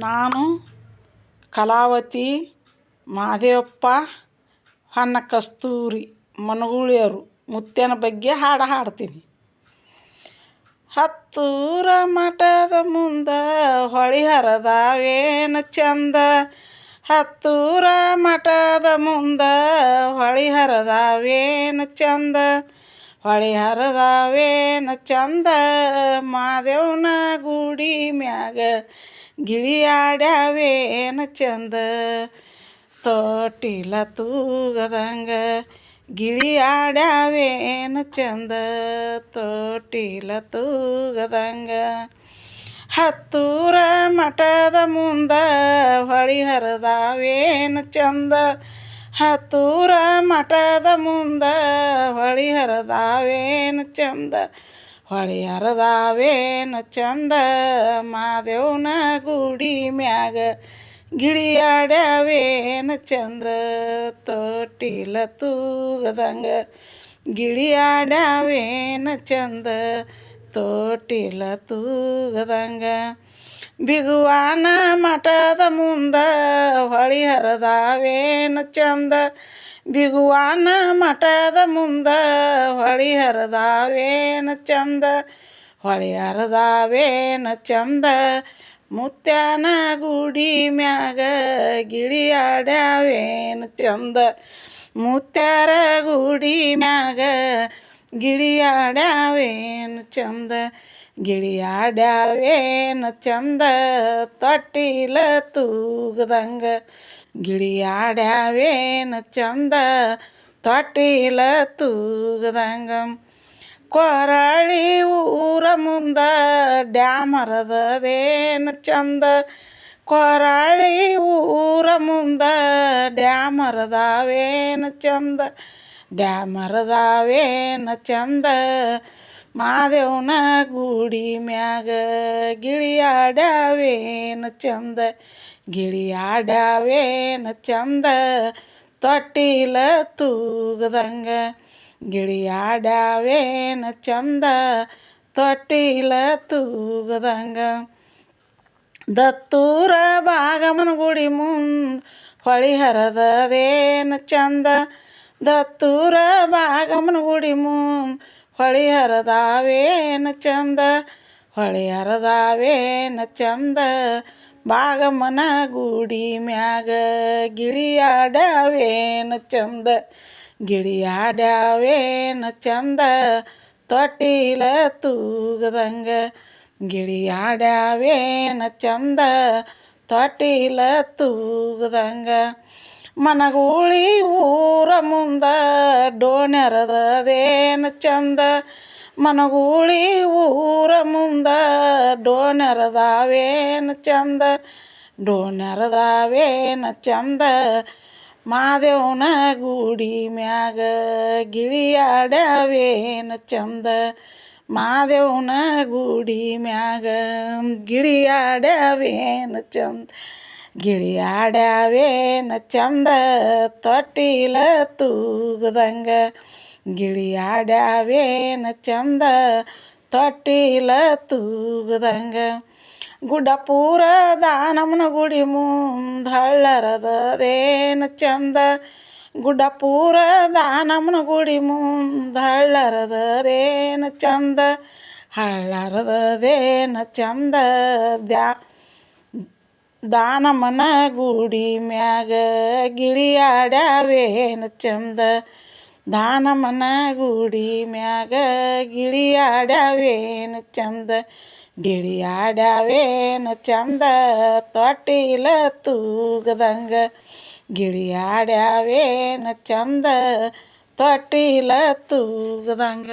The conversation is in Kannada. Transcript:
ನಾನು ಕಲಾವತಿ ಮಾದೇವಪ್ಪ ಹೊನ್ನ ಕಸ್ತೂರಿ ಮನಗೂಳಿಯವರು ಮುತ್ಯನ ಬಗ್ಗೆ ಹಾಡು ಹಾಡ್ತೀನಿ. ಹತ್ತೂರ ಮಠದ ಮುಂದೆ ಹೊಳಿ ಹರಿದಾವೇನ ಚಂದ, ಹತ್ತೂರ ಮಠದ ಮುಂದೆ ಹೊಳಿ ಹರಿದಾವೇನ ಚಂದ, ಹೊಳಿ ಹರಿದಾವೇನ ಚಂದ, ಮಾದೇವನ ಗುಡಿ ಮ್ಯಾಗ ಗಿಳಿಯಾಡ್ಯಾವೇನ ಚಂದ, ತೊಟ್ಟಿಲ ತೂಗದಂಗ ಗಿಳಿಯಾಡ್ಯಾವೇನ ಚಂದ, ತೊಟ್ಟಿಲ ತೂಗದಂಗ. ಹತ್ತೂರ ಮಠದ ಮುಂದೆ ಹೊಳಿ ಹರಿದಾವೇನ ಚಂದ, ಹತ್ತೂರ ಮಠದ ಮುಂದೆ ಹೊಳಿ ಹರಿದಾವೇನ ಚಂದ, ಹೊಳಿ ಹರಿದಾವೇನ ಚಂದ, ಮಾದೇವನ ಗುಡಿ ಮ್ಯಾಗ ಗಿಳಿಯಾಡ್ಯಾವೇನ ಚಂದ, ತೊಟ್ಟಿಲ ತೂಗದಂಗ ಗಿಳಿಯಾಡ್ಯಾವೇನ ಚಂದ, ತೊಟ್ಟಿಲ ತೂಗದಂಗ. ಬಿಗುವಾನ ಮಠದ ಮುಂದೆ ಹೊಳಿ ಹರಿದಾವೇನ ಚಂದ, ಬಿಗುವಾನ ಮಠದ ಮುಂದೆ ಹೊಳಿ ಹರಿದಾವೇನ ಚಂದ, ಹೊಳಿ ಹರಿದಾವೇನ ಚಂದ, ಮುತ್ಯಾನ ಗುಡಿ ಮ್ಯಾಗ ಗಿಳಿಯಾಡ್ಯಾವೇನ ಚಂದ, ಮುತ್ಯಾರ ಗುಡಿ ಮ್ಯಾಗ ಗಿಳಿಯಾಡ್ಯಾವೇನ ಚಂದ, ಗಿಳಿಯಾಡ್ಯಾವೇನ ಚಂದ, ತೊಟ್ಟಿಲ ತೂಗದಂಗ ಗಿಳಿಯಾಡ್ಯಾವೇನ ಚಂದ, ತೊಟ್ಟಿಲ ತೂಗದಂಗ. ಕೊರಳಿ ಊರ ಮುಂದೆ ಡ್ಯಾಮ್ ಹರಿದದೇನ ಚಂದ, ಕೊರಳಿ ಊರ ಮುಂದೆ ಡ್ಯಾಮ್ ಹರಿದಾವೇನ ಚಂದ, ಡ್ಯಾಮ್ ಹರಿದಾವೇನ ಚಂದ, ಮಾದೇವನ ಗುಡಿ ಮ್ಯಾಗ ಗಿಳಿಯಾಡ್ಯಾವೇನ ಚಂದ, ಗಿಳಿಯಾಡ್ಯಾವೇನ ಚಂದ, ತೊಟ್ಟಿಲ ತೂಗದಂಗ ಗಿಳಿಯಾಡ್ಯಾವೇನ ಚಂದ, ತೊಟ್ಟಿಲ ತೂಗದಂಗ. ದತ್ತೂರ ಬಾಗಮ್ಮನ ಗುಡಿ ಮುಂದೆ ಹೊಳಿ ಹರಿದದೇನ ಚಂದ, ದತ್ತೂರ ಬಾಗಮ್ಮನ ಗುಡಿ ಮುಂದೆ ಹೊಳಿ ಹರಿದಾವೇನ ಚಂದ, ಹೊಳಿ ಹರಿದಾವೇನ ಚಂದ, ಬಾಗಮ್ಮನ ಗುಡಿ ಮ್ಯಾಗ ಗಿಳಿಯಾಡ್ಯಾವೇನ ಚಂದ, ಗಿಳಿಯಾಡ್ಯಾವೇನ ಚಂದ, ತೊಟ್ಟಿಲ ತೂಗದಂಗ ಗಿಳಿಯಾಡ್ಯಾವೇನ ಚಂದ, ತೊಟ್ಟಿಲ ತೂಗದಂಗ. ಮನಗೂಳಿ ಊರ ಮುಂದೆ ಡೋಣಿ ಹರಿದದೇನ ಚಂದ, ಮನಗೂಳಿ ಊರ ಮುಂದೆ ಡೋಣಿ ಹರಿದಾವೇನ ಚಂದ, ಡೋಣಿ ಹರಿದಾವೇನ ಚಂದ, ಮಾದೇವನ ಗುಡಿ ಮ್ಯಾಗ ಗಿಳಿಯಾಡ್ಯಾವೇನ ಚಂದ, ಮಾದೇವನ ಗುಡಿ ಮ್ಯಾಗ ಗಿಳಿಯಾಡ್ಯಾವೇನ ಚಂದ, ಗಿಳಿಯಾಡ್ಯಾವೇನ ಚಂದ, ತೊಟ್ಟಿಲ ತೂಗದಂಗ ಗಿಳಿಯಾಡ್ಯಾವೇನ ಚಂದ, ತೊಟ್ಟಿಲ ತೂಗದಂಗ. ಗುಡ್ಡಪುರ ದಾನಮ್ಮನ ಗುಡಿ ಮುಂದೆ ಹಳ್ಳ ಹರಿದದೇನ ಚಂದ, ಗುಡ್ಡಪುರ ದಾನಮ್ಮನ ಗುಡಿ ಮುಂದೆ ಹಳ್ಳ ಹರಿದದೇನ ಚಂದ, ಹಳ್ಳ ಹರಿದದೇನ ಚಂದ, ದಾನಮ್ಮನ ಗುಡಿ ಮ್ಯಾಗ ಗಿಳಿಯಾಡ್ಯಾವೇನ ಚಂದ, ದಾನಮ್ಮನ ಗುಡಿ ಮ್ಯಾಗ ಗಿಳಿಯಾಡ್ಯಾವೇನ ಚಂದ, ಗಿಳಿಯಾಡ್ಯಾವೇನ ಚಂದ, ತೊಟ್ಟಿಲ ತೂಗದಂಗ ಗಿಳಿಯಾಡ್ಯಾವೇನ ಚಂದ, ತೊಟ್ಟಿಲ ತೂಗದಂಗ.